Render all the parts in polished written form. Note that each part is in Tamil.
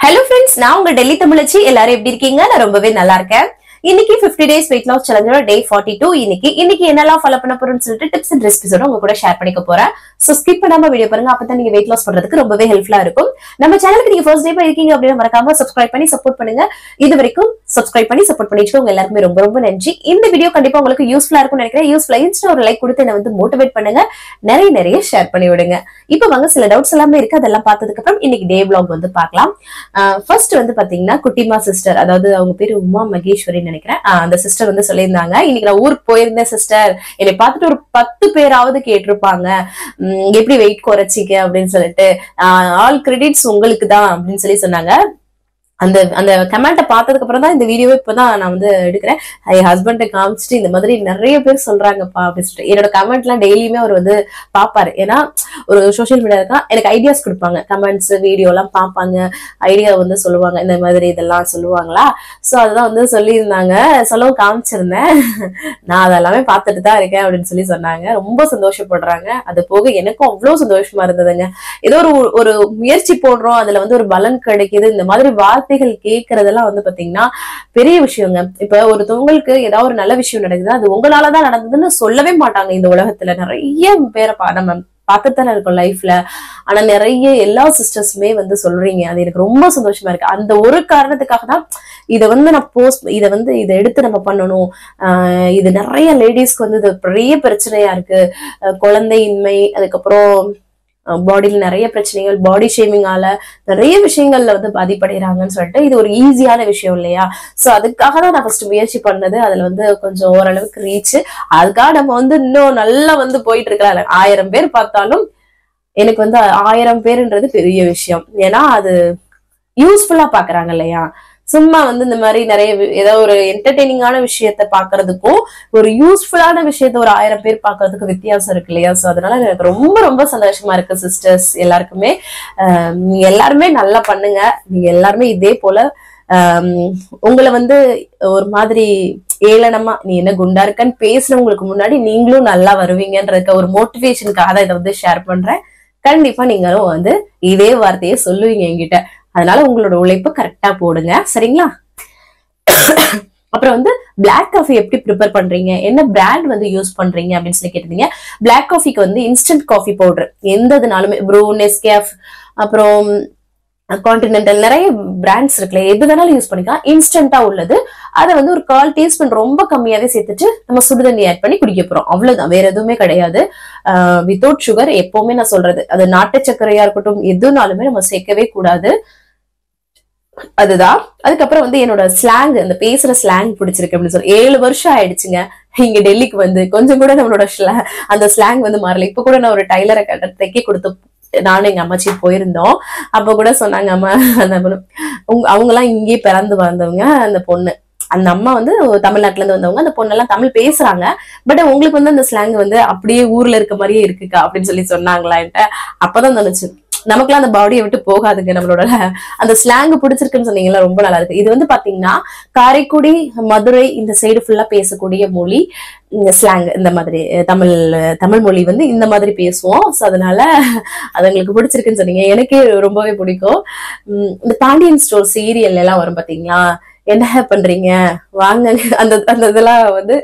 Hello friends, நான் உங்க டெல்லி தமிழச்சி. எல்லாரும் எப்படி இருக்கீங்க? நான் ரொம்பவே நல்லா இருக்கேன். இன்னைக்கு 50 days weight loss challenge day 42. இன்னைக்கு என்னெல்லாம் ஃபாலோ பண்ண போறேன்னு சொல்லிட்டு டிப்ஸ் அண்ட் ரெசிபிஸோட உங்க கூட ஷேர் பண்ணிக்க போறேன். சோ ஸ்கிப் பண்ணாம வீடியோ பாருங்க. அப்பதான் நீங்க weight loss பண்றதுக்கு ரொம்பவே ஹெல்ப்ஃபுல்லா இருக்கும். நம்ம சேனலுக்கு நீங்க ஃபர்ஸ்ட் டே இருக்கீங்க அப்படின்னா மறக்காம சப்ஸ்கிரைப் பண்ணி சப்போர்ட் பண்ணுங்க. இது வரைக்கும் சப்ஸ்கிரைப் பண்ணி சப்போர்ட் பண்ணிட்டு உங்க எல்லாருக்குமே ரொம்ப ரொம்ப நன்றி. இந்த வீடியோ கண்டிப்பா உங்களுக்கு யூஸ்ஃபுல்லா இருக்கும்னு நினைக்கிறேன். யூஸ்ஃபுல்லா இன்ஸ்டா ஒரு லைக் கொடுத்து என்ன வந்து மோட்டிவேட் பண்ணுங்க. நிறைய ஷேர் பண்ணி விடுங்க. இப்போ வாங்க சில டவுட்ஸ் எல்லாமே இருக்கு. அதெல்லாம் பார்த்ததுக்கு அப்புறம் இன்னைக்கு டே vlog வந்து பார்க்கலாம். ஃபர்ஸ்ட் வந்து பாத்தீங்கன்னா குட்டிமா சிஸ்டர், அதாவது அவங்க பேரு உமா மகேஸ்வரி நினைக்கிறேன். அந்த சிஸ்டர் வந்து சொல்லியிருந்தாங்க, இன்னைக்கு நான் ஊருக்கு போயிருந்தேன் சிஸ்டர், என்னை பார்த்துட்டு ஒரு 10 பேராவது கேட்டிருப்பாங்க எப்படி வெயிட் குறைச்சிக்க அப்படின்னு சொல்லிட்டு, ஆல் கிரெடிட்ஸ் உங்களுக்கு தான் அப்படின்னு சொல்லி சொன்னாங்க. அந்த கமெண்ட்டை பார்த்ததுக்கு அப்புறம் தான் இந்த வீடியோவே இப்பதான் நான் வந்து எடுக்கிறேன். என் ஹஸ்பண்டை காமிச்சிட்டு இந்த மாதிரி நிறைய பேர் சொல்றாங்கப்பா அப்படின்னு சொல்லிட்டு என்னோட கமெண்ட் எல்லாம் டெய்லியுமே அவர் வந்து பாப்பாரு. ஏன்னா ஒரு சோசியல் மீடியா இருக்கா, எனக்கு ஐடியாஸ் கொடுப்பாங்க, கமெண்ட்ஸ் வீடியோ எல்லாம் பார்ப்பாங்க, ஐடியா வந்து சொல்லுவாங்க, இந்த மாதிரி இதெல்லாம் சொல்லுவாங்களா. சோ அதுதான் வந்து சொல்லியிருந்தாங்க, சொல்லவும் காமிச்சிருந்தேன். நான் அதெல்லாமே பார்த்துட்டு தான் இருக்கேன் அப்படின்னு சொல்லி சொன்னாங்க. ரொம்ப சந்தோஷப்படுறாங்க. அது போக எனக்கும் அவ்வளவு சந்தோஷமா இருந்ததுங்க. ஏதோ ஒரு முயற்சி போடுறோம், அதுல வந்து ஒரு பலன் கிடைக்குது. இந்த மாதிரி வார்த்தைகள் கேட்கறதெல்லாம் வந்து பாத்தீங்கன்னா பெரிய விஷயங்க. இப்ப ஒருத்தவங்களுக்கு ஏதாவது ஒரு நல்ல விஷயம் நடக்குது, அது உங்களாலதான் நடந்ததுன்னு சொல்லவே மாட்டாங்க இந்த உலகத்துல. நிறைய பேரை நம்ம பார்த்துத்தானே இருக்கோம் லைஃப்ல. ஆனா நிறைய எல்லா சிஸ்டர்ஸுமே வந்து சொல்றீங்க, அது எனக்கு ரொம்ப சந்தோஷமா இருக்கு. அந்த ஒரு காரணத்துக்காக தான் இதை வந்து நான் இதை எடுத்து நம்ம பண்ணணும். இது நிறைய லேடிஸ்க்கு வந்து இது பெரிய பிரச்சனையா இருக்கு. குழந்தையின்மை, அதுக்கப்புறம் பாடியில நிறைய பிரச்சனைகள், பாடி ஷேமிங்கால நிறைய விஷயங்கள்ல வந்து பாதிப்படைகிறாங்கன்னு சொல்லிட்டு இது ஒரு ஈஸியான விஷயம் இல்லையா. சோ அதுக்காக தான் நான் ஃபர்ஸ்ட் முயற்சி பண்ணது. அதுல வந்து கொஞ்சம் ஓரளவுக்கு ரீச், அதுக்காக நம்ம வந்து இன்னும் நல்லா வந்து போயிட்டு இருக்கலாம். 1000 பேர் பார்த்தாலும் எனக்கு வந்து 1000 பேருன்றது பெரிய விஷயம். ஏன்னா அது யூஸ்ஃபுல்லா பாக்குறாங்க இல்லையா. சும்மா வந்து இந்த மாதிரி நிறைய ஏதாவது ஒரு என்டர்டெய்னிங்கான விஷயத்த பாக்குறதுக்கும் ஒரு யூஸ்ஃபுல்லான விஷயத்த ஒரு 1000 பேர் பாக்குறதுக்கு வித்தியாசம் இருக்கு இல்லையா. சோ அதனால எனக்கு ரொம்ப ரொம்ப சந்தோஷமா இருக்கு சிஸ்டர்ஸ் எல்லாருக்குமே. நீங்க எல்லாருமே நல்லா பண்ணுங்க. நீங்க எல்லாருமே இதே போல உங்களை வந்து ஒரு மாதிரி ஏளனமா நீ என்ன குண்டா இருக்கன்னு பேசுறவங்களுக்கு முன்னாடி நீங்களும் நல்லா வருவீங்கன்றதுக்கு ஒரு மோட்டிவேஷனுக்காக தான் இதை வந்து ஷேர் பண்றேன். கண்டிப்பா நீங்களும் வந்து இதே வார்த்தையை சொல்லுவீங்க என்கிட்ட. அதனால உங்களோட உழைப்பு கரெக்டா போடுங்க, சரிங்களா. அப்புறம் வந்து பிளாக் காஃபி எப்படி ப்ரிப்பேர் பண்றீங்க, என்ன பிராண்ட் வந்து யூஸ் பண்றீங்க அப்படின்னு சொல்லி கேட்டிருந்தீங்க. பிளாக் காஃபிக்கு வந்து instant coffee powder எந்ததுனாலுமே, Bru, Nescafe, அப்புறம் கான்டினென்டல், நிறைய பிராண்ட்ஸ் இருக்குல்ல, எது வேணாலும் யூஸ் பண்ணிக்கலாம். இன்ஸ்டன்டா உள்ளது அதை வந்து ஒரு 1/4 டீஸ்பூன் ரொம்ப கம்மியாவே சேர்த்துட்டு நம்ம சுடுதண்ணி ஆட் பண்ணி குடிக்க போறோம், அவ்வளவுதான், வேற எதுவுமே கிடையாது. Without sugar. எப்பவுமே நான் சொல்றது, அது நாட்டு சர்க்கரையா இருக்கட்டும் எதுனாலுமே நம்ம சேர்க்கவே கூடாது. அதுதான். அதுக்கப்புறம் வந்து என்னோட ஸ்லாங், அந்த பேசுற ஸ்லாங் பிடிச்சிருக்கு அப்படின்னு சொல்லி 7 வருஷம் ஆயிடுச்சுங்க இங்க டெல்லிக்கு வந்து. கொஞ்சம் கூட நம்மளோட அந்த ஸ்லாங் வந்து மாறல. இப்ப கூட நான் ஒரு டைலரை தைக்க கொடுத்து நானும் எங்க அம்மாச்சி போயிருந்தோம். அப்ப கூட சொன்னாங்க, அம்மா அவங்க எல்லாம் இங்கேயே பிறந்து வந்தவங்க, அந்த பொண்ணு, அந்த அம்மா வந்து தமிழ்நாட்டுல இருந்து வந்தவங்க, அந்த பொண்ணு எல்லாம் தமிழ் பேசுறாங்க, பட் உங்களுக்கு வந்து அந்த ஸ்லாங் வந்து அப்படியே ஊர்ல இருக்க மாதிரியே இருக்குக்கா அப்படின்னு சொல்லி சொன்னாங்களா. அப்பதான் நினைச்சு நமக்குலாம் அந்த பாடியை விட்டு போகாதுங்க. நம்மளோட அந்த ஸ்லாங் பிடிச்சிருக்குன்னு சொன்னீங்களா, ரொம்ப நல்லா இருக்கு. இது வந்து பாத்தீங்கன்னா காரைக்குடி, மதுரை இந்த சைடு ஃபுல்லா பேசக்கூடிய மொழி, இந்த ஸ்லாங், இந்த மாதிரி தமிழ் மொழி வந்து இந்த மாதிரி பேசுவோம். சோ அதனால அது உங்களுக்கு பிடிச்சிருக்குன்னு சொன்னீங்க, எனக்கே ரொம்பவே பிடிக்கும். இந்த பாண்டியன் ஸ்டோர் சீரியல் எல்லாம் வரும் பாத்தீங்களா, என்ன பண்றீங்க வாங்க, அந்த இதெல்லாம் வந்து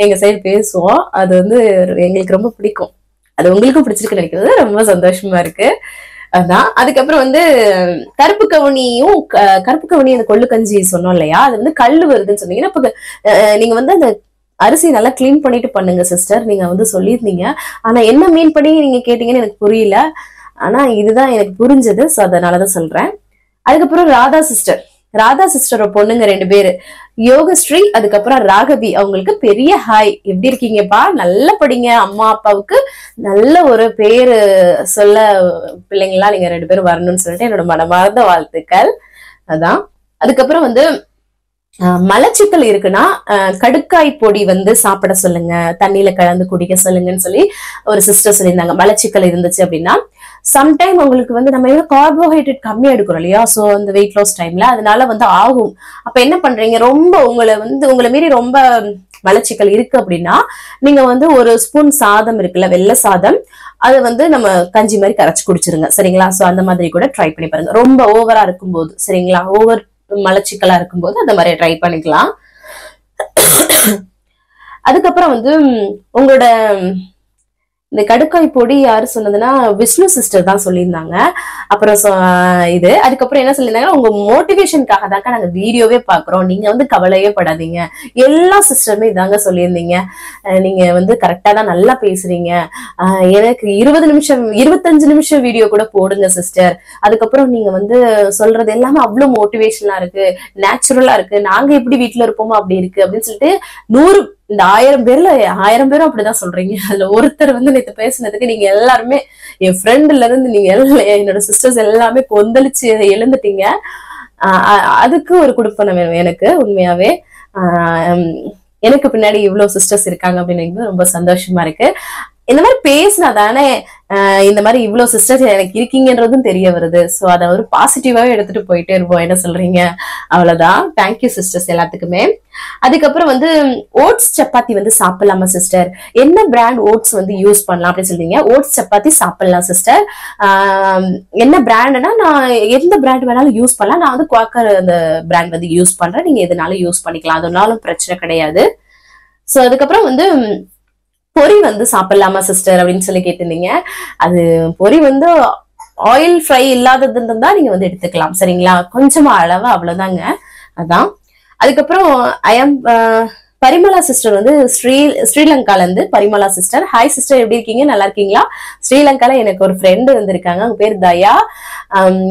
எங்க சைடு பேசுவோம். அது வந்து எங்களுக்கு ரொம்ப பிடிக்கும். அது உங்களுக்கும் பிடிச்சிருக்குன்னு நினைக்கிறது ரொம்ப சந்தோஷமா இருக்கு. அதான். அதுக்கப்புறம் வந்து கருப்பு கவுனி அந்த கொள்ளு கஞ்சி சொன்னோம் இல்லையா, அது வந்து கல்லு வருதுன்னு சொன்னீங்கன்னா, இப்ப நீங்க வந்து அந்த அரிசி நல்லா கிளீன் பண்ணிட்டு பண்ணுங்க சிஸ்டர், நீங்க வந்து சொல்லியிருந்தீங்க. ஆனா என்ன மீன் பண்ணி நீங்க கேட்டீங்கன்னு எனக்கு புரியல. ஆனா இதுதான் எனக்கு புரிஞ்சது. சோ அதனாலதான் சொல்றேன். அதுக்கப்புறம் ராதா சிஸ்டரோட பொண்ணுங்க 2 பேரு, யோகஸ்ரீ, அதுக்கப்புறம் ராகவி, அவங்களுக்கு பெரிய ஹாய். எப்படி இருக்கீங்கப்பா, நல்லா படிங்க, அம்மா அப்பாவுக்கு நல்ல ஒரு பேரு சொல்ல பிள்ளைங்களா நீங்க 2 பேரும் வரணும்னு சொல்லிட்டு என்னோட மனமார்ந்த வாழ்த்துக்கள். அதான். அதுக்கப்புறம் வந்து மலச்சிக்கல் இருக்குன்னா கடுக்காய் பொடி வந்து சாப்பிட சொல்லுங்க, தண்ணியில கலந்து குடிக்க சொல்லுங்கன்னு சொல்லி ஒரு சிஸ்டர் சொல்லியிருந்தாங்க. மலச்சிக்கல் இருந்துச்சு அப்படின்னா சம்டைம் உங்களுக்கு வந்து நம்ம கார்போஹைட்ரேட் கம்மியா எடுக்கிறோம் இல்லையா, சோ அந்த வெயிட் லாஸ் டைம்ல அதனால வந்து ஆகும். அப்ப என்ன பண்றீங்க, ரொம்ப உங்களை மீறி ரொம்ப மலச்சிக்கல் இருக்கு அப்படின்னா நீங்க வந்து ஒரு ஸ்பூன் சாதம் இருக்குல்ல, வெள்ளை சாதம், அதை வந்து நம்ம கஞ்சி மாதிரி கரைச்சு குடிச்சிருங்க சரிங்களா. சோ அந்த மாதிரி கூட ட்ரை பண்ணி பாருங்க. ரொம்ப ஓவரா இருக்கும்போது சரிங்களா, ஓவர் மலச்சிக்கலா இருக்கும்போது அந்த மாதிரி ட்ரை பண்ணிக்கலாம். அதுக்கப்புறம் வந்து உங்களோட இந்த கடுக்காய் பொடி யாரு சொன்னதுன்னா விஷ்ணு சிஸ்டர் தான் சொல்லியிருந்தாங்க. அப்புறம் இது அதுக்கப்புறம் என்ன சொல்லியிருந்தாங்க, உங்க மோட்டிவேஷனுக்காக தாங்க நாங்க வீடியோவே பாக்குறோம், நீங்க வந்து கவலையே படாதீங்க. எல்லா சிஸ்டருமே இதாங்க சொல்லியிருந்தீங்க. நீங்க வந்து கரெக்டா தான் நல்லா பேசுறீங்க, எனக்கு 20 நிமிஷம் 25 நிமிஷம் வீடியோ கூட போடுங்க சிஸ்டர். அதுக்கப்புறம் நீங்க வந்து சொல்றது எல்லாமே அவ்வளவு மோட்டிவேஷனலா இருக்கு, நேச்சுரலா இருக்கு, நாங்க எப்படி வீட்டுல இருப்போமோ அப்படி இருக்கு அப்படின்னு சொல்லிட்டு 100 இந்த 1000 பேர்ல 1000 பேரும் அப்படிதான் சொல்றீங்க. அதுல ஒருத்தர் வந்து நேற்று பேசுனதுக்கு நீங்க எல்லாருமே என் ஃப்ரெண்ட்ல இருந்து நீங்க என்னோட சிஸ்டர்ஸ் எல்லாமே கொந்தளிச்சு எழுந்துட்டீங்க. அதுக்கு ஒரு குடுப்பனை வேணும் எனக்கு. உண்மையாவே எனக்கு பின்னாடி இவ்வளவு சிஸ்டர்ஸ் இருக்காங்க அப்படின்னு ரொம்ப சந்தோஷமா இருக்கு. இந்த மாதிரி பேசினா தானே இந்த மாதிரி இவ்வளவு சிஸ்டர்ஸ் எனக்கு இருக்கீங்கன்றதும் தெரிய வருது. சோ அதை ஒரு பாசிட்டிவாவே எடுத்துட்டு போயிட்டே இருப்போம். என்ன சொல்றீங்க? அவ்வளவுதான். தேங்க்யூ சிஸ்டர்ஸ் எல்லாத்துக்குமே. அதுக்கப்புறம் வந்து ஓட்ஸ் சப்பாத்தி வந்து சாப்பிடலாமா சிஸ்டர், என்ன பிராண்ட் ஓட்ஸ் வந்து யூஸ் பண்ணலாம் அப்படின்னு சொல்றீங்க. ஓட்ஸ் சப்பாத்தி சாப்பிடலாம் சிஸ்டர். என்ன பிராண்ட்னா நான் எந்த பிராண்ட் வேணாலும் யூஸ் பண்ணலாம். நான் வந்து குவாக்கர் அந்த பிராண்ட் வந்து யூஸ் பண்றேன், நீங்க எதுனாலும் யூஸ் பண்ணிக்கலாம், அதனாலும் பிரச்சனை கிடையாது. சோ அதுக்கப்புறம் வந்து பொரி வந்து சாப்பிடலாமா சிஸ்டர் அப்படின்னு சொல்லி கேட்டிருந்தீங்க. அது பொரி வந்து ஆயில் ஃப்ரை இல்லாததுன்னு தான் நீங்க வந்து எடுத்துக்கலாம் சரிங்களா, கொஞ்சமா அளவு, அவ்வளவுதாங்க. அதான். அதுக்கப்புறம் பரிமளா சிஸ்டர் வந்து ஸ்ரீலங்கால இருந்து பரிமளா சிஸ்டர். ஹாய் சிஸ்டர், எப்படி இருக்கீங்க, நல்லா இருக்கீங்களா? ஸ்ரீலங்கால எனக்கு ஒரு ஃப்ரெண்டு வந்திருக்காங்க, அவங்க பேர் தயா.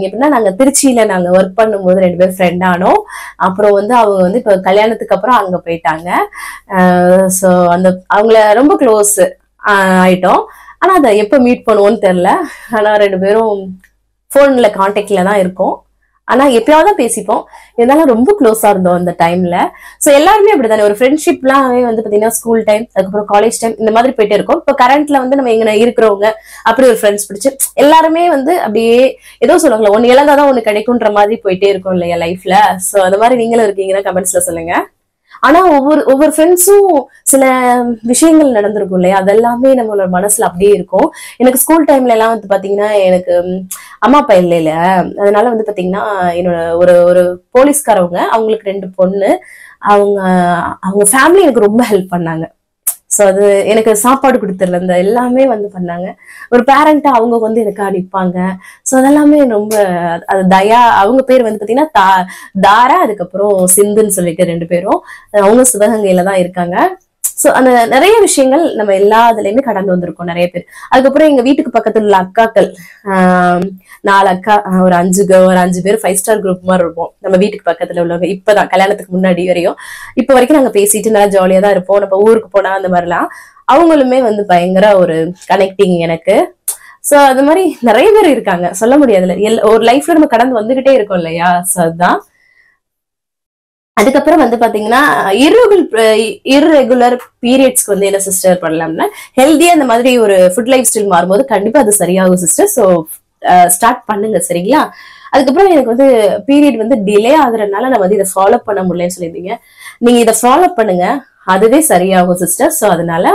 எப்படின்னா நாங்க திருச்சியில நாங்க ஒர்க் பண்ணும்போது 2 பேரும் ஃப்ரெண்ட் ஆனோம். அப்புறம் வந்து அவங்க வந்து இப்ப கல்யாணத்துக்கு அப்புறம் அங்க போயிட்டாங்க. சோ அந்த அவங்கள ரொம்ப க்ளோஸ் ஆயிட்டோம். ஆனா அதை எப்ப மீட் பண்ணுவோம்னு தெரியல. ஆனா 2 பேரும் போன்ல கான்டாக்ட்ல தான் இருக்கோம். ஆனா எப்பயாவது பேசிப்போம், இருந்தாலும் ரொம்ப க்ளோஸா இருந்தோம் அந்த டைம்ல. சோ எல்லாருமே அப்படித்தானே, ஒரு ஃப்ரெண்ட்ஷிப்லாம் வந்து பாத்தீங்கன்னா ஸ்கூல் டைம், அதுக்கப்புறம் காலேஜ் டைம், இந்த மாதிரி போயிட்டே இருக்கும். இப்போ கரண்ட்ல வந்து நம்ம எங்க இருக்கிறவங்க அப்படி ஒரு ஃப்ரெண்ட்ஸ் பிடிச்சு எல்லாருமே வந்து அப்படியே ஏதோ சொல்லுவாங்களா, ஒன்னு இழந்தாதான் ஒண்ணு கிடைக்கும்ன்ற மாதிரி போயிட்டே இருக்கும் இல்லையா லைஃப்ல. சோ அந்த மாதிரி நீங்களும் இருக்கீங்கன்னா கமெண்ட்ஸ்ல சொல்லுங்க. ஆனா ஒவ்வொரு ஃப்ரெண்ட்ஸும் சில விஷயங்கள் நடந்திருக்கும் இல்லையா, அதெல்லாமே நம்மளோட மனசுல அப்படியே இருக்கும். எனக்கு ஸ்கூல் டைம்ல எல்லாம் வந்து பாத்தீங்கன்னா எனக்கு அம்மா அப்பா இல்ல, அதனால வந்து பாத்தீங்கன்னா என்னோட ஒரு போலீஸ்காரவங்க, அவங்களுக்கு 2 பொண்ணு, அவங்க ஃபேமிலி எனக்கு ரொம்ப ஹெல்ப் பண்ணாங்க. சோ அது எனக்கு சாப்பாடு கொடுத்துருல இந்த எல்லாமே வந்து பண்ணாங்க. ஒரு பேரண்டா அவங்க வந்து எனக்கு நிப்பாங்க. சோ அதெல்லாமே ரொம்ப அது தயா. அவங்க பேர் வந்து பாத்தீங்கன்னா தாரா, அதுக்கப்புறம் சிந்துன்னு சொல்லிட்டு 2 பேரும். அவங்க சிவகங்கையில தான் இருக்காங்க. சோ அந்த நிறைய விஷயங்கள் நம்ம எல்லா இதுலயுமே கடந்து வந்திருக்கோம் நிறைய பேர். அதுக்கப்புறம் எங்க வீட்டுக்கு பக்கத்துல உள்ள அக்காக்கள் 4 அக்கா, ஒரு 5 பேர் 5 ஸ்டார் குரூப் மாதிரி இருப்போம் நம்ம வீட்டுக்கு பக்கத்துல உள்ளவங்க. இப்பதான் கல்யாணத்துக்கு முன்னாடி வரையும் இப்ப வரைக்கும் நாங்க பேசிட்டு நல்லா ஜாலியா தான் இருப்போம். நம்ம ஊருக்கு போனா அந்த மாதிரிலாம் அவங்களுமே வந்து பயங்கர ஒரு கனெக்டிங் எனக்கு. சோ அது மாதிரி நிறைய பேர் இருக்காங்க, சொல்ல முடியாதுல. ஒரு லைஃப்ல நம்ம கடந்து வந்துகிட்டே இருக்கோம் இல்லையா. சோ அதுதான். அதுக்கப்புறம் வந்து பாத்தீங்கன்னா இர்ரெகுலர் பீரியட்ஸ்க்கு வந்து என்ன சிஸ்டர் பண்ணலாம்னா, ஹெல்தியா இந்த மாதிரி ஒரு ஃபுட் லைஃப் ஸ்டைல் மாறும்போது கண்டிப்பா அது சரியாகும் சிஸ்டர். சோ ஸ்டார்ட் பண்ணுங்க சரிங்களா. அதுக்கப்புறம் எனக்கு வந்து பீரியட் வந்து டிலே ஆகுறதுனால நான் வந்து இதை ஃபாலோ பண்ண முடியலன்னு சொல்லியிருந்தீங்க. நீங்க இதை ஃபாலோ பண்ணுங்க, அதுவே சரியாகும் சிஸ்டர். சோ அதனால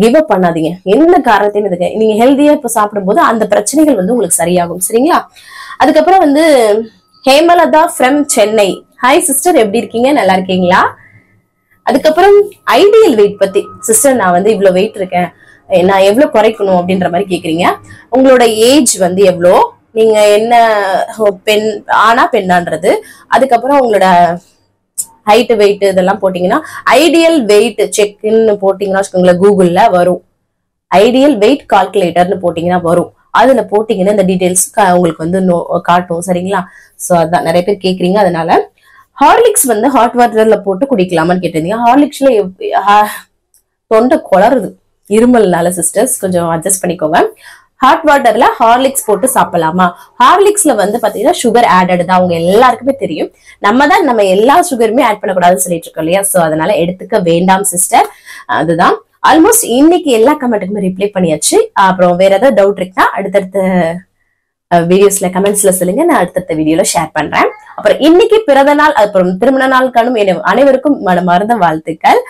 கிவ் அப் பண்ணாதீங்க, எந்த காரணத்தையும் இதுக்கு. நீங்க ஹெல்தியா இப்ப சாப்பிடும்போது அந்த பிரச்சனைகள் வந்து உங்களுக்கு சரியாகும் சரிங்களா. அதுக்கப்புறம் வந்து Hemalatha from Chennai. Hi sister, எப்படி இருக்கீங்க, நல்லா இருக்கீங்களா? அதுக்கப்புறம் ஐடியல் வெயிட் பத்தி சிஸ்டர், நான் வந்து இவ்வளவு வெயிட் இருக்கேன், நான் எவ்வளவு குறைக்கணும் அப்படின்ற மாதிரி கேக்குறீங்க. உங்களோட ஏஜ் வந்து எவ்வளோ, நீங்க என்ன பெண் ஆனா பெண்ணான்றது, அதுக்கப்புறம் உங்களோட ஹைட் வெயிட் இதெல்லாம் போட்டீங்கன்னா ஐடியல் வெயிட் செக்ன்னு போட்டீங்கன்னா வச்சுக்கோங்களேன், கூகுள்ல வரும். ஐடியல் வெயிட் கால்குலேட்டர்னு போட்டீங்கன்னா வரும். அதுல போட்டீங்கன்னா இந்த டீடைல்ஸ் உங்களுக்கு வந்து காட்டும் சரிங்களா. சோ அதான் நிறைய பேர் கேக்குறீங்க. அதனால ஹார்லிக்ஸ் வந்து ஹாட் வாட்டர்ல போட்டு குடிக்கலாமான்னு கேட்டிருந்தீங்க. ஹார்லிக்ஸ்ல தொண்டை குளருது இருமல்னால சிஸ்டர்ஸ், கொஞ்சம் அட்ஜஸ்ட் பண்ணிக்கோங்க. ஹாட் வாட்டர்ல ஹார்லிக்ஸ் போட்டு சாப்பிடலாமா? ஹார்லிக்ஸ்ல வந்து பாத்தீங்கன்னா சுகர் ஆடட் தான், அவங்க எல்லாருக்குமே தெரியும். நம்ம எல்லா சுகருமே ஆட் பண்ணக்கூடாதுன்னு சொல்லிட்டு இருக்கோம் இல்லையா. சோ அதனால எடுத்துக்க வேண்டாம் சிஸ்டர். அதுதான். ஆல்மோஸ்ட் இன்னைக்கு எல்லா கமெண்ட்டுக்குமே ரிப்ளை பண்ணியாச்சு. அப்புறம் வேற ஏதாவது டவுட் இருக்குன்னா அடுத்தடுத்த வீடியோஸ்ல கமெண்ட்ஸ்ல சொல்லுங்க, நான் அடுத்த வீடியோல ஷேர் பண்றேன். அப்புறம் இன்னைக்கு பிறந்த நாள் அப்புறம் திருமண நாள் காணும் அனைவருக்கும் மனமார்ந்த வாழ்த்துக்கள்.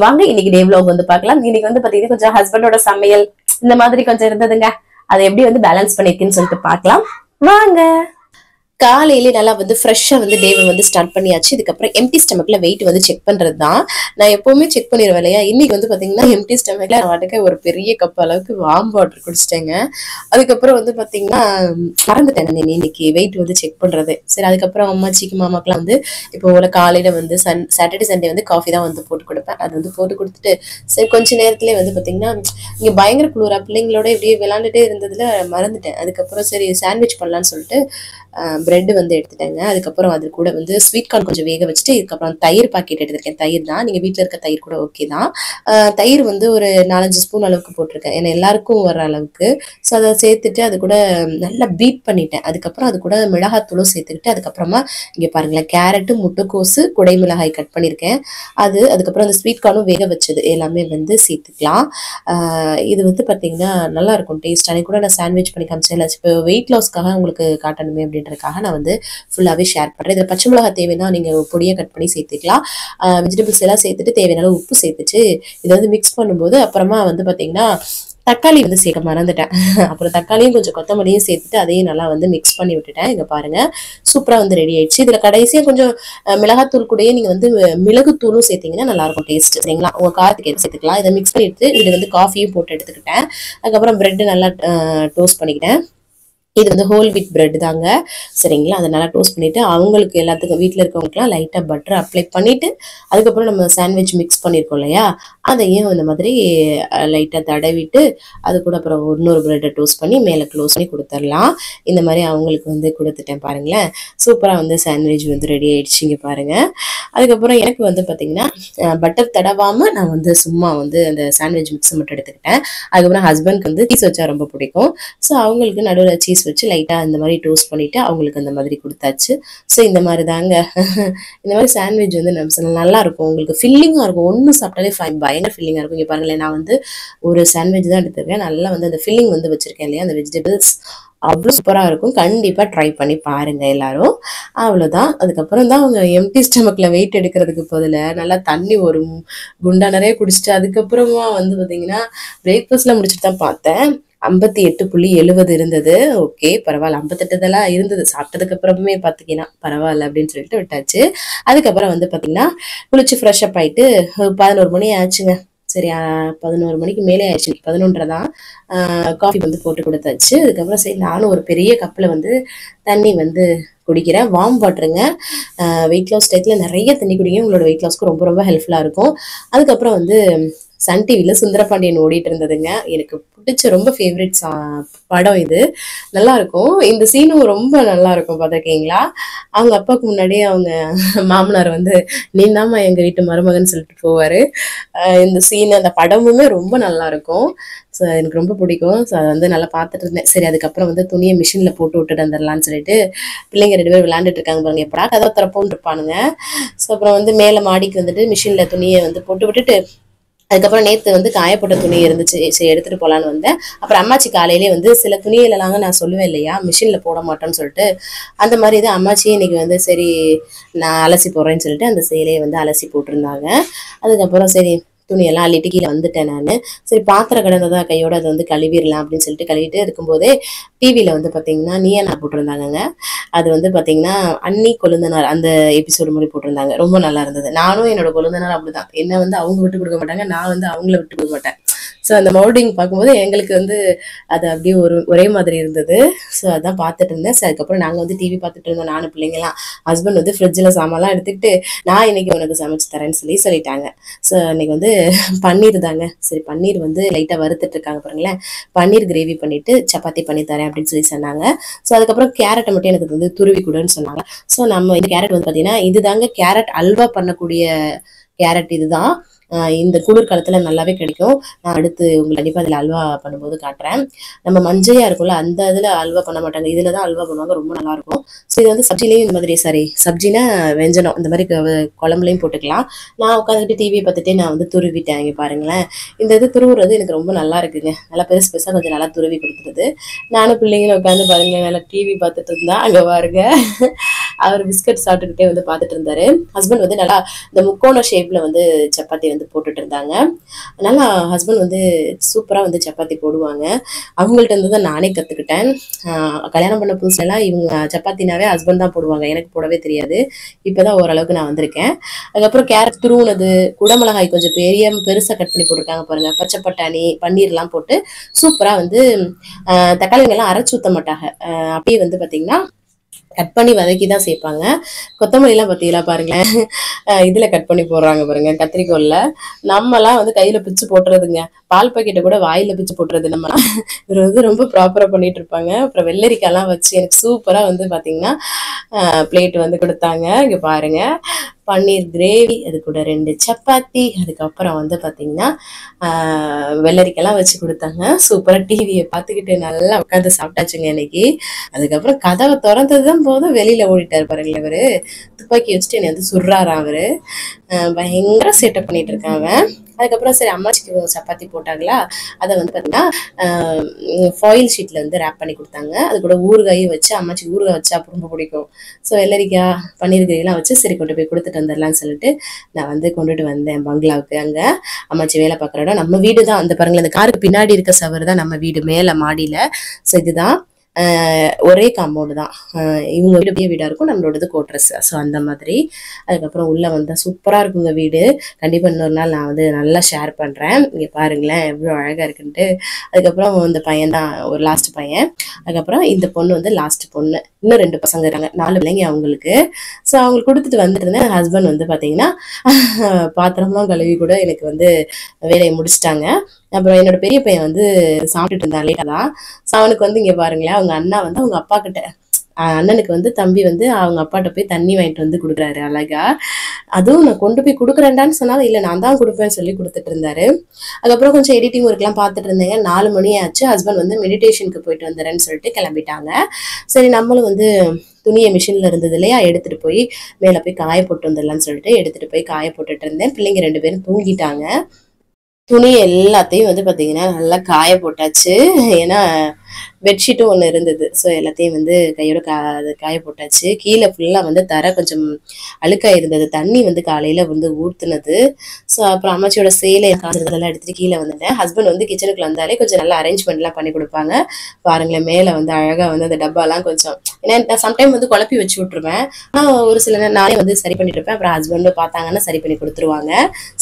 வாங்க இன்னைக்கு டே vlog வந்து பார்க்கலாம். இன்னைக்கு வந்து பாத்தீங்கன்னா கொஞ்சம் ஹஸ்பண்டோட சமையல் இந்த மாதிரி கொஞ்சம் இருந்ததுங்க. அதை எப்படி வந்து பேலன்ஸ் பண்ணிருக்குன்னு சொல்லிட்டு பார்க்கலாம் வாங்க. காலையிலே நல்லா வந்து ஃப்ரெஷ்ஷா வந்து டேவை வந்து ஸ்டார்ட் பண்ணியாச்சு. இதுக்கப்புறம் எம்டி ஸ்டமக்ல வெயிட் வந்து செக் பண்றது தான். நான் எப்பவுமே செக் பண்ணிடுவேன் இல்லையா. இன்னைக்கு வந்து பாத்தீங்கன்னா எம்டி ஸ்டமக்ல வாட்டுக்கு ஒரு பெரிய கப் அளவுக்கு வார்ம் வாட்டர் குடிச்சிட்டேங்க. அதுக்கப்புறம் வந்து பாத்தீங்கன்னா மறந்துட்டேன் இன்னைக்கு வெயிட் வந்து செக் பண்றது. சரி, அதுக்கப்புறம் அம்மாச்சிக்கு மாமாக்கெல்லாம் வந்து இப்போ காலையில வந்து சாட்டர்டே சண்டே வந்து காஃபி தான் வந்து போட்டு கொடுப்பேன். அது வந்து போட்டு கொடுத்துட்டு சரி கொஞ்ச நேரத்துலேயே வந்து பாத்தீங்கன்னா இங்க பயங்கர குளிரா பிள்ளைங்களோட இப்படியே விளையாண்டுட்டே இருந்ததுல மறந்துட்டேன். அதுக்கப்புறம் சரி சாண்ட்விச் பண்ணலான்னு சொல்லிட்டு பிரெட் வந்து எடுத்துட்டேங்க. அதுக்கப்புறம் அது கூட வந்து ஸ்வீட் கார்ன் கொஞ்சம் வேக வச்சுட்டு இதுக்கப்புறம் தயிர் பாக்கெட் எடுத்திருக்கேன். தயிர் தான், நீங்க வீட்டுல இருக்க தயிர் கூட ஓகே தான். தயிர் வந்து ஒரு 4-5 ஸ்பூன் அளவுக்கு போட்டிருக்கேன், ஏன்னா எல்லாருக்கும் வர்ற அளவுக்கு. ஸோ அதை சேர்த்துட்டு அது கூட நல்லா பீட் பண்ணிட்டேன். அதுக்கப்புறம் அது கூட மிளகாத்தூளும் சேர்த்துக்கிட்டு அதுக்கப்புறமா இங்க பாருங்களேன், கேரட்டு, முட்டைக்கோசு, குடை மிளகாய் கட் பண்ணியிருக்கேன். அதுக்கப்புறம் அந்த ஸ்வீட் கார்னும் வேக வச்சது எல்லாமே வந்து சேர்த்துக்கலாம். இது வந்து பார்த்தீங்கன்னா நல்லா இருக்கும் டேஸ்ட். அன்னைக்கு கூட நான் சாண்ட்விச் பண்ணி காமிச்சேன். இப்போ வெயிட் லாஸ்க்காக உங்களுக்கு காட்டணுமே அப்படின்றதுக்காக நான் வந்து ஃபுல்லாகவே ஷேர் பண்ணுறேன். இதில் பச்சை மிளகாய் தேவைன்னா நீங்கள் பொடியை கட் பண்ணி சேர்த்துக்கலாம். வெஜிடபிள்ஸ் எல்லாம் சேர்த்துட்டு தேவையான உப்பு சேர்த்துச்சு இதை வந்து மிக்ஸ் பண்ணும்போது அப்புறமா வந்து பார்த்தீங்கன்னா தக்காளி வந்து சேர்க்க மறந்துட்டேன். அப்புறம் தக்காளியும் கொஞ்சம் கொத்தமல்லியும் சேர்த்துட்டு அதையும் நல்லா வந்து மிக்ஸ் பண்ணி விட்டுட்டேன். இங்க பாருங்க சூப்பரா வந்து ரெடி ஆயிடுச்சு. இதுல கடைசியா கொஞ்சம் மிளகாத்தூள் கூடயே நீங்க வந்து மிளகுத்தூளும் சேர்த்தீங்கன்னா நல்லா இருக்கும் டேஸ்ட். சரிங்களா, உங்க காரத்துக்கு சேர்த்துக்கலாம். இதை மிக்ஸ் பண்ணிட்டு இது வந்து காஃபியும் போட்டு எடுத்துக்கிட்டேன். அதுக்கப்புறம் பிரெட் நல்லா டோஸ்ட் பண்ணிக்கிட்டேன். இது வந்து ஹோல் வீட் பிரெட் தாங்க. சரிங்களா, அதை நல்லா டோஸ்ட் பண்ணிட்டு அவங்களுக்கு எல்லாத்துக்கும் வீட்டில் இருக்கவங்களுக்குலாம் லைட்டாக பட்டர் அப்ளை பண்ணிட்டு அதுக்கப்புறம் நம்ம சாண்ட்விச் மிக்ஸ் பண்ணியிருக்கோம் இல்லையா, அதையும் இந்த மாதிரி லைட்டாக தடவிட்டு அது கூட அப்புறம் இன்னொரு பிரெட்டை டோஸ்ட் பண்ணி மேலே க்ளோஸ் பண்ணி கொடுத்துடலாம். இந்த மாதிரி அவங்களுக்கு வந்து கொடுத்துட்டேன். பாருங்களேன், சூப்பராக வந்து சாண்ட்விச் வந்து ரெடி ஆயிடுச்சுங்க பாருங்க. அதுக்கப்புறம் எனக்கு வந்து பார்த்தீங்கன்னா பட்டர் தடவாமல் நான் வந்து சும்மா வந்து அந்த சாண்ட்விச் மிக்ஸ் மட்டும் எடுத்துக்கிட்டேன். அதுக்கப்புறம் ஹஸ்பண்ட்க்கு வந்து சீஸ் வச்சா ரொம்ப பிடிக்கும். ஸோ அவங்களுக்கு நடுவில் சீஸ் வச்சு லைட்டாக இந்த மாதிரி டோஸ்ட் பண்ணிவிட்டு அவங்களுக்கு அந்த மாதிரி கொடுத்தாச்சு. ஸோ இந்த மாதிரி தாங்க. இந்த மாதிரி சாண்ட்விச் வந்து நம்ம நல்லா இருக்கும், உங்களுக்கு ஃபில்லிங்காக இருக்கும். ஒன்று சாப்பிட்டாலே பயங்கர ஃபில்லிங்காக இருக்கும். இங்கே பாருங்களேன், நான் வந்து ஒரு சாண்ட்விச் தான் எடுத்துருக்கேன். நல்லா வந்து அந்த ஃபில்லிங் வந்து வச்சுருக்கேன் இல்லையா, அந்த வெஜிடபிள்ஸ் அவ்வளோ சூப்பராக இருக்கும். கண்டிப்பாக ட்ரை பண்ணி பாருங்கள் எல்லாரும். அவ்வளோதான். அதுக்கப்புறம் தான் அவங்க எம்டி ஸ்டமக்கில் வெயிட் எடுக்கிறதுக்கு பதில் நல்லா தண்ணி ஒரு குண்டா நிறைய குடிச்சிட்டு அதுக்கப்புறமா வந்து பார்த்தீங்கன்னா பிரேக்ஃபாஸ்ட்லாம் முடிச்சுட்டு தான் பார்த்தேன் 58.70 இருந்தது. ஓகே பரவாயில்ல, 58 இருந்தது. சாப்பிட்டதுக்கு அப்புறமே பார்த்தீங்கன்னா பரவாயில்ல அப்படின்னு சொல்லிட்டு விட்டாச்சு. அதுக்கப்புறம் வந்து பார்த்தீங்கன்னா குளிச்சு ஃப்ரெஷ் அப் ஆயிட்டு 11 மணி ஆச்சுங்க. சரி, 11 மணிக்கு மேலே ஆயிடுச்சு, 11:30 தான். காஃபி வந்து போட்டு கொடுத்தாச்சு. அதுக்கப்புறம் சரி நானும் ஒரு பெரிய கப்பில் வந்து தண்ணி வந்து குடிக்கிறேன். வார்ம் வாட்டருங்க. வெயிட் லாஸ் டயத்தில் நிறைய தண்ணி குடிங்க, உங்களோட வெயிட் லாஸ்க்கு ரொம்ப ரொம்ப ஹெல்ப்ஃபுல்லாக இருக்கும். அதுக்கப்புறம் வந்து சன் டிவியில் சுந்தரபாண்டியன் ஓடிட்டு இருந்ததுங்க. எனக்கு பிடிச்ச ரொம்ப ஃபேவரட் படம் இது. நல்லா இருக்கும். இந்த சீனும் ரொம்ப நல்லா இருக்கும். பார்த்துருக்கீங்களா, அவங்க அப்பாவுக்கு முன்னாடியே அவங்க மாமனார் வந்து நீ தாம்மா எங்கள் வீட்டு மருமகன் சொல்லிட்டு போவார். இந்த சீன் அந்த படமுமே ரொம்ப நல்லா இருக்கும். ஸோ எனக்கு ரொம்ப பிடிக்கும். ஸோ அதை வந்து நல்லா பார்த்துட்டு இருந்தேன். சரி, அதுக்கப்புறம் வந்து துணியை மிஷினில் போட்டு விட்டுட்டு வந்துடலான்னு சொல்லிட்டு பிள்ளைங்க 2 பேர் விளையாண்டுட்டு இருக்காங்க பாருங்க, எப்படா கதை திறப்போன்னு இருப்பானுங்க. ஸோ அப்புறம் வந்து மேலே மாடிக்கு வந்துட்டு மிஷினில் துணியை வந்து போட்டு விட்டுட்டு அதுக்கப்புறம் நேற்று வந்து காயப்பட்ட துணி இருந்துச்சு, சரி எடுத்துட்டு போகலான்னு வந்தேன். அப்புறம் அம்மாச்சி காலையிலே வந்து சில துணியிலலாங்க நான் சொல்லுவேன் இல்லையா மிஷினில் போட மாட்டேன்னு சொல்லிட்டு, அந்த மாதிரி தான் அம்மாச்சியே இன்னைக்கு வந்து சரி நான் அலசி போடுறேன்னு சொல்லிட்டு அந்த சேலையை வந்து அலசி போட்டிருந்தாங்க. அதுக்கப்புறம் சரி துணியெல்லாம் அள்ளிட்டு கீழே வந்துட்டேன் நான். சரி பாத்திரம் கிடந்ததா கையோட அதை வந்து கழுவிடலாம் அப்படின்னு சொல்லிட்டு கழுவிட்டு இருக்கும்போதே டிவியில் வந்து பார்த்தீங்கன்னா நீயா நான் போட்டிருந்தாங்க. அது வந்து பார்த்தீங்கன்னா அன்னி கொழுந்தனார் அந்த எபிசோடு மாதிரி போட்டிருந்தாங்க. ரொம்ப நல்லா இருந்தது. நானும் என்னோட கொழுந்தனார் அப்படிதான், என்ன வந்து அவங்க விட்டு கொடுக்க மாட்டாங்க, நான் வந்து அவங்கள விட்டு கொடுக்க மாட்டேன். ஸோ அந்த மவுல்டிங் பார்க்கும்போது எங்களுக்கு வந்து அது அப்படியே ஒரே மாதிரி இருந்தது. ஸோ அதான் பார்த்துட்டு இருந்தேன். ஸோ அதுக்கப்புறம் நாங்கள் வந்து டிவி பார்த்துட்டு இருந்தோம், நானும் பிள்ளைங்கலாம். ஹஸ்பண்ட் வந்து ஃப்ரிட்ஜில் சாமான்லாம் எடுத்துக்கிட்டு நான் இன்னைக்கு உனக்கு சமைச்சு தரேன்னு சொல்லிட்டாங்க. ஸோ இன்னைக்கு வந்து பன்னீர் தாங்க. சரி பன்னீர் வந்து லைட்டாக வறுத்துட்டு இருக்காங்க பாருங்களேன். பன்னீர் கிரேவி பண்ணிட்டு சப்பாத்தி பண்ணி தரேன் அப்படின்னு சொல்லி சொன்னாங்க. ஸோ அதுக்கப்புறம் கேரட்டை மட்டும் எனக்கு வந்து துருவி கொடுன்னு சொன்னாங்க. ஸோ நம்ம இந்த கேரட் வந்து பார்த்தீங்கன்னா இதுதாங்க கேரட் அல்வா பண்ணக்கூடிய கேரட் இதுதான். இந்த குளிர் காலத்துல நல்லாவே கிடைக்கும். நான் அடுத்து உங்களுக்கு கண்டிப்பா அதுல அல்வா பண்ணும்போது காட்டுறேன். நம்ம மஞ்சையா இருக்கும்ல அந்த இதுல அல்வா பண்ண மாட்டாங்க, இதுலதான் அல்வா பண்ணுவாங்க, ரொம்ப நல்லா இருக்கும். ஸோ இது வந்து சப்ஜிலையும் இந்த மாதிரி சப்ஜினா வெஞ்சனம் இந்த மாதிரி குழம்புலையும் போட்டுக்கலாம். நான் உட்காந்துக்கிட்டு டிவி பார்த்துட்டே நான் வந்து துருவிட்டேன். இங்க பாருங்களேன், இந்த இது துருவுறது எனக்கு ரொம்ப நல்லா இருக்குங்க. நல்லா பெருசு பெருசா கொஞ்சம் நல்லா துருவி கொடுத்துருது. நானும் பிள்ளைங்களும் உட்காந்து பாருங்களேன் நல்லா டிவி பார்த்துட்டு இருந்தா. அங்க பாருங்க அவர் பிஸ்கட் சாப்பிட்டுக்கிட்டே வந்து பார்த்துட்டு இருந்தாரு. ஹஸ்பண்ட் வந்து நல்லா இந்த முக்கோண ஷேப்ல வந்து சப்பாத்தி வந்து போட்டுட்டு இருந்தாங்க. அதனால ஹஸ்பண்ட் வந்து சூப்பரா வந்து சப்பாத்தி போடுவாங்க. அவங்கள்ட்ட இருந்து தான் நானே கத்துக்கிட்டேன். கல்யாணம் பண்ண புதுசுலாம் இவங்க சப்பாத்தினாவே ஹஸ்பண்ட் தான் போடுவாங்க, எனக்கு போடவே தெரியாது. இப்பதான் ஓரளவுக்கு நான் வந்திருக்கேன். அதுக்கப்புறம் கேரட் துருவுனது, குடமிளகாய் கொஞ்சம் பெருசா கட் பண்ணி போட்டிருக்காங்க பாருங்க, பச்சை பட்டாணி, பன்னீர் எல்லாம் போட்டு சூப்பரா வந்து தக்காளி எல்லாம் அரைச்சு ஊத்த மாட்டாங்க, அப்படியே வந்து பாத்தீங்கன்னா கட் பண்ணி வதக்கி தான் சேர்ப்பாங்க. கொத்தமல்லி எல்லாம் பார்த்தீங்களா பாருங்களேன், இதுல கட் பண்ணி போடுறாங்க பாருங்க, கத்திரிக்கோல்ல. நம்ம எல்லாம் வந்து கையில பிச்சு போட்டுறதுங்க, பால் பாக்கெட்டை கூட வாயில பிச்சு போட்டுறது. நம்ம இவர் வந்து ரொம்ப ப்ராப்பரா பண்ணிட்டு இருப்பாங்க. அப்புறம் வெள்ளரிக்காய்லாம் வச்சு எனக்கு சூப்பரா வந்து பாத்தீங்கன்னா பிளேட் வந்து கொடுத்தாங்க. இங்க பாருங்க, பன்னீர் கிரேவி, அது கூட 2 சப்பாத்தி, அதுக்கப்புறம் வந்து பாத்தீங்கன்னா வெள்ளரிக்கெல்லாம் வச்சு கொடுத்தாங்க. சூப்பரா டிவியை பார்த்துக்கிட்டு நல்லா உட்காந்து சாப்பிட்டாச்சுங்க இன்னைக்கு. அதுக்கப்புறம் கதவை திறந்ததுதான் போதும் வெளியில ஓடிட்டாரு பாருங்களேன் இவரு, துப்பாக்கி வச்சுட்டு என்னை வந்து சுடுறாராம் அவரு. பயங்கர சேட்டை பண்ணிட்டு இருக்காங்க. அதுக்கப்புறம் சரி அம்மாச்சிக்கு சப்பாத்தி போட்டாங்களா, அதை வந்து பாத்தீங்கன்னா ஃபாயில் ஷீட்ல வந்து ரேப் பண்ணி கொடுத்தாங்க. அது கூட ஊறுகாயும் வச்சு, அம்மாச்சிக்கு ஊறுகாய் வச்சா ரொம்ப பிடிக்கும். ஸோ வெள்ளரிக்காய் பன்னீர் கிரேவிலாம் வச்சு சரி கொண்டு போய் கொடுத்துட்டு வந்துடலாம்னு சொல்லிட்டு நான் வந்து கொண்டுட்டு வந்தேன் பங்களாவுக்கு. அங்க அம்மாச்சி வேலை பார்க்குற இடம் நம்ம வீடு தான். அந்த பாருங்களேன், அந்த காருக்கு பின்னாடி இருக்க சவர் தான் நம்ம வீடு, மேல மாடியில. ஸோ இதுதான் ஒரே காம்பவுண்டு தான். இவங்க வீடு பெரிய வீடா இருக்கும், நம்மளோடது கோட்ரஸ். ஸோ அந்த மாதிரி. அதுக்கப்புறம் உள்ள வந்தா சூப்பரா இருக்குங்க வீடு. கண்டிப்பா இன்னொரு நாள் நான் வந்து நல்லா ஷேர் பண்றேன். இங்க பாருங்களேன் எவ்வளவு அழகா இருக்குன்ட்டு. அதுக்கப்புறம் இந்த பையன் தான் ஒரு லாஸ்ட் பையன். அதுக்கப்புறம் இந்த பொண்ணு வந்து லாஸ்ட் பொண்ணு. இன்னும் 2 பசங்க இருக்காங்க, 4 பிள்ளைங்க அவங்களுக்கு. ஸோ அவங்களுக்கு கொடுத்துட்டு வந்துட்டு இருந்தேன். ஹஸ்பண்ட் வந்து பாத்தீங்கன்னா பாத்திரம்லாம் கழுவி கூட எனக்கு வந்து வேலையை முடிச்சுட்டாங்க. அப்புறம் என்னோட பெரிய பையன் வந்து சாப்பிட்டுட்டு இருந்தான் லேட்டா தான். ஸோ அவனுக்கு வந்து இங்க பாருங்களேன், அவங்க அண்ணா வந்து அவங்க அப்பா கிட்ட, அண்ணனுக்கு வந்து தம்பி வந்து அவங்க அப்பாட்ட போய் தண்ணி வாங்கிட்டு வந்து கொடுக்குறாரு அழகா. அதுவும் நான் கொண்டு போய் கொடுக்குறேன்டான்னு சொன்னாலும் இல்லை நான் தான் கொடுப்பேன்னு சொல்லி கொடுத்துட்டு இருந்தாரு. அதுக்கப்புறம் கொஞ்சம் எடிட்டிங் ஒர்க்லாம் பார்த்துட்டு இருந்தேங்க. 4 மணி ஆச்சு. ஹஸ்பண்ட் வந்து மெடிடேஷனுக்கு போயிட்டு வந்துறேன்னு சொல்லிட்டு கிளம்பிட்டாங்க. சரி நம்மளும் வந்து துணியை மிஷின்ல இருந்தது இல்லையா, எடுத்துட்டு போய் மேல போய் காய போட்டு வந்துடலாம்னு சொல்லிட்டு எடுத்துட்டு போய் காய போட்டுட்டு இருந்தேன். பிள்ளைங்க 2 பேரும் தூங்கிட்டாங்க. துணி எல்லாத்தையும் வந்து பாத்தீங்கன்னா நல்லா காய போட்டாச்சு. ஏன்னா பெட்ஷீட்டும் ஒன்று இருந்தது. ஸோ எல்லாத்தையும் வந்து கையோட காய போட்டாச்சு. கீழே ஃபுல்லாக வந்து தர கொஞ்சம் அழுக்காக இருந்தது, தண்ணி வந்து காலையில் வந்து ஊற்றுனது. ஸோ அப்புறம் அம்மாச்சியோட சேலை காசுறதெல்லாம் எடுத்துகிட்டு கீழே வந்துட்டேன். ஹஸ்பண்ட் வந்து கிச்சனுக்குள்ள வந்தாலே கொஞ்சம் நல்லா அரேஞ்ச்மெண்ட்லாம் பண்ணி கொடுப்பாங்க. பாருங்களேன் மேலே வந்து அழகாக வந்து அந்த டப்பாலாம் கொஞ்சம், ஏன்னா நான் சம்டைம் வந்து குழப்பி வச்சு விட்டுருவேன். ஆனால் ஒரு சில நேரம் நானே வந்து சரி பண்ணிட்டு இருப்பேன். அப்புறம் ஹஸ்பண்டும் பார்த்தாங்கன்னா சரி பண்ணி கொடுத்துருவாங்க.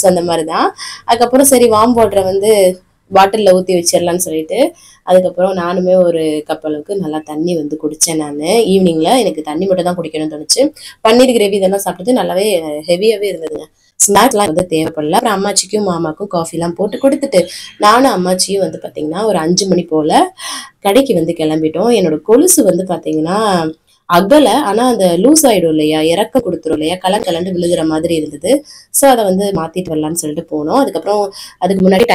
ஸோ அந்த மாதிரி தான். அதுக்கப்புறம் சரி வார்ம் வாட்டரை வந்து பாட்டிலில் ஊற்றி வச்சிடலான்னு சொல்லிட்டு அதுக்கப்புறம் நானுமே ஒரு கப் அளவுக்கு நல்லா தண்ணி வந்து குடித்தேன். நான் ஈவினிங்கில் எனக்கு தண்ணி மட்டும் தான் குடிக்கணும்னு தோணுச்சு. பன்னீர் கிரேவி இதெல்லாம் சாப்பிட்டது நல்லாவே ஹெவியாகவே இருந்ததுங்க. ஸ்நாக்ஸ்லாம் வந்து தேவைப்படல. அப்புறம் அம்மாச்சிக்கும் மாமாக்கும் காஃபிலாம் போட்டு கொடுத்துட்டு நானும் அம்மாச்சியும் வந்து பார்த்தீங்கன்னா ஒரு 5 மணி போல் கடைக்கு வந்து கிளம்பிட்டோம். என்னோட கொலுசு வந்து பார்த்தீங்கன்னா அகல, ஆனா அந்த லூஸ் ஆயிடும் இல்லையா, இறக்க கொடுத்துரும் இல்லையா, கலண்டு விழுகிற மாதிரி இருந்தது. ஸோ அதை வந்து மாத்திட்டு வரலான்னு சொல்லிட்டு போனோம். அதுக்கப்புறம் அதுக்கு முன்னாடி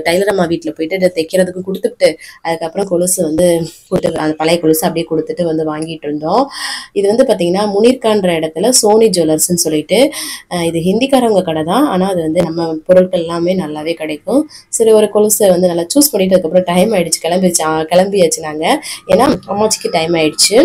டைலர் அம்மா வீட்டில் போயிட்டு தைக்கிறதுக்கு கொடுத்துட்டு அதுக்கப்புறம் கொலுசு வந்து கொடுத்து அந்த பழைய கொலுசு அப்படியே கொடுத்துட்டு வந்து வாங்கிட்டு இருந்தோம். இது வந்து பார்த்தீங்கன்னா முனிர்கான்ற இடத்துல சோனி ஜுவல்லர்ஸ்ன்னு சொல்லிட்டு இது ஹிந்திக்காரவங்க கடை தான். ஆனால் அது வந்து நம்ம பொருட்கள் எல்லாமே நல்லாவே கிடைக்கும். சரி ஒரு கொலுசை வந்து நல்லா சூஸ் பண்ணிட்டு அதுக்கப்புறம் டைம் ஆயிடுச்சு, கிளம்பியாச்சு நாங்கள். ஏன்னா அம்மாச்சிக்கு டைம் ஆயிடுச்சு.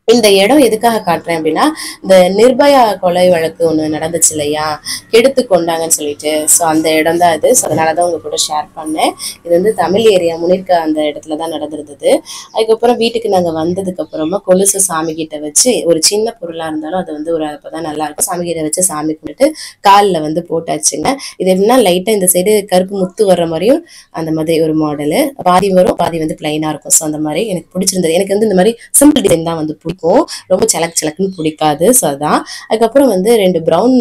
இந்த இடம் எதுக்காக காட்டுறேன் அப்படின்னா, இந்த நிர்பயா கொலை வழக்கு ஒன்று நடந்துச்சு இல்லையா, கெடுத்து கொண்டாங்கன்னு சொல்லிட்டு. ஸோ அந்த இடம் தான் இது. ஸோ அதனால தான் உங்க கூட ஷேர் பண்ணேன். இது வந்து தமிழ் ஏரியா முனிர்கா அந்த இடத்துல தான் நடந்திருந்தது. அதுக்கப்புறம் வீட்டுக்கு நாங்கள் வந்ததுக்கு அப்புறமா கொலுசு சாமி கிட்ட வச்சு, ஒரு சின்ன பொருளாக இருந்தாலும் அது வந்து ஒரு அப்பதான் நல்லா இருக்கும், சாமி கிட்ட வச்சு சாமி கும்பிட்டு காலில் வந்து போட்டாச்சுங்க. இது எப்படின்னா லைட்டாக இந்த சைடு கருப்பு முத்து வர்ற மாதிரியும் அந்த மாதிரி ஒரு மாடலு, பாதி வரும் பாதி வந்து பிளைனா இருக்கும். ஸோ அந்த மாதிரி எனக்கு பிடிச்சிருந்தது. எனக்கு வந்து இந்த மாதிரி சிம்பிள் டிசைன் தான் வந்து பிடிக்கும். பிடிக்கும், ரொம்ப சலக்குன்னு பிடிக்காது. ஸோ அதான். அதுக்கப்புறம் வந்து 2 ப்ரௌன்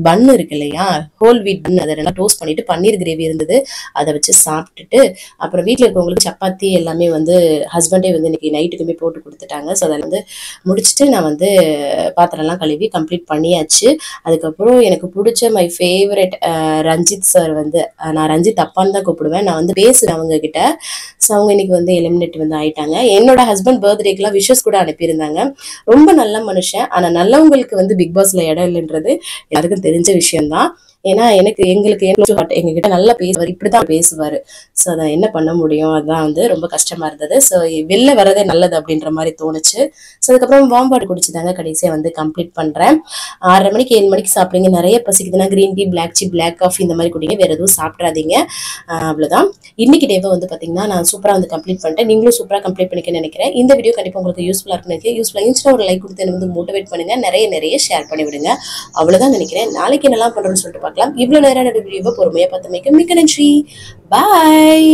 பன் இருக்கு இல்லையா, ஹோல் வீட் பன், அதை நல்லா டோஸ்ட் பண்ணிட்டு பன்னீர் கிரேவி இருந்தது, அதை வச்சு சாப்பிட்டுட்டு அப்புறம் வீட்டில் இருக்கவங்களுக்கு சப்பாத்தி எல்லாமே வந்து ஹஸ்பண்டே வந்து இன்னைக்கு நைட்டுக்குமே போட்டு கொடுத்துட்டாங்க. ஸோ அதை வந்து முடிச்சுட்டு நான் வந்து பாத்திரம்லாம் கழுவி கம்ப்ளீட் பண்ணியாச்சு. அதுக்கப்புறம் எனக்கு பிடிச்ச மை ஃபேவரட் ரஞ்சித் சார் வந்து, நான் ரஞ்சித் அப்பான்னு தான் கூப்பிடுவேன், நான் வந்து பேசுறேன் அவங்க கிட்ட. ஸோ அவங்க இன்னைக்கு வந்து எலிமினேட் வந்து ஆயிட்டாங்க. என்னோட ஹஸ்பண்ட் பர்த்டேக்கெல்லாம் விஷஸ் கூட அனுப்பியிருந்தாங்க. ரொம்ப நல்ல மனுஷன். ஆனா நல்லவங்களுக்கு வந்து பிக் பாஸ்ல இடம் இல்லைன்றது எல்லாருக்கும் தெரிஞ்ச விஷயம்தான். ஏன்னா எங்களுக்கு எங்ககிட்ட நல்லா பேசுவார், இப்படிதான் பேசுவாரு. ஸோ அதை என்ன பண்ண முடியும், அதுதான் வந்து ரொம்ப கஷ்டமா இருந்தது. ஸோ வெளில வரதே நல்லது அப்படின்ற மாதிரி தோணுச்சு. ஸோ அதுக்கப்புறம் வார்ம் வாட்டர் குடிச்சுதாங்க கடைசியா வந்து கம்ப்ளீட் பண்றேன். 6:30 மணிக்கு 7 மணிக்கு சாப்பிடுங்க. நிறைய பசிக்குதுன்னா கிரீன் டீ, பிளாக் காஃபி இந்த மாதிரி குடிங்க, வேற எதுவும் சாப்பிடாதீங்க. அவ்வளவுதான். இன்னைக்கு டேவை வந்து பாத்தீங்கன்னா நான் சூப்பரா வந்து கம்ப்ளீட் பண்ணிட்டேன். நீங்களும் சூப்பரா கம்ப்ளீட் பண்ணிக்க நினைக்கிறேன். இந்த வீடியோ கண்டிப்பா உங்களுக்கு யூஸ்ஃபுல்லா இருக்குன்னு நினைக்கிறேன். யூஸ்ஃபுல்லா இருந்துச்சுன்னா ஒரு லைக் கொடுத்து என்ன வந்து மோட்டிவேட் பண்ணுங்க, நிறைய ஷேர் பண்ணி விடுங்க. அவ்வளவுதான் நினைக்கிறேன். நாளைக்கு என்னெல்லாம் பண்றோம்னு சொல்லிட்டு பார்க்கலாம். இவ்வளவு நேரம் வீடியோவை பொறுமையா பார்த்தமைக்கு மிக்க நன்றி. பாய்.